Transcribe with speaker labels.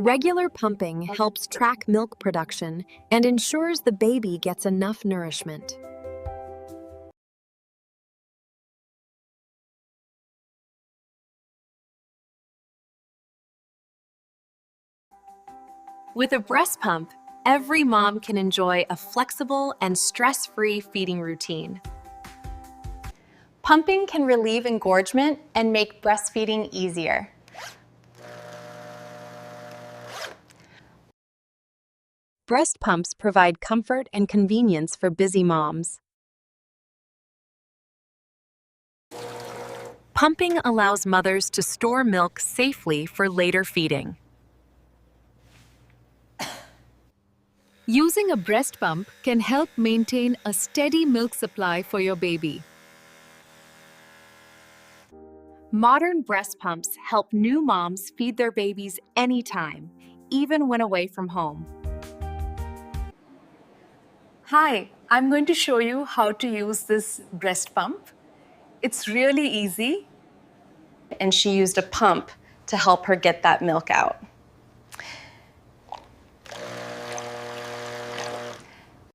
Speaker 1: Regular pumping helps track milk production and ensures the baby gets enough nourishment. With a breast pump, every mom can enjoy a flexible and stress-free feeding routine.
Speaker 2: Pumping can relieve engorgement and make breastfeeding easier.
Speaker 1: Breast pumps provide comfort and convenience for busy moms. Pumping allows mothers to store milk safely for later feeding.
Speaker 3: Using a breast pump can help maintain a steady milk supply for your baby.
Speaker 1: Modern breast pumps help new moms feed their babies anytime, even when away from home.
Speaker 4: Hi, I'm going to show you how to use this breast pump. It's really easy.
Speaker 2: And she used a pump to help her get that milk out.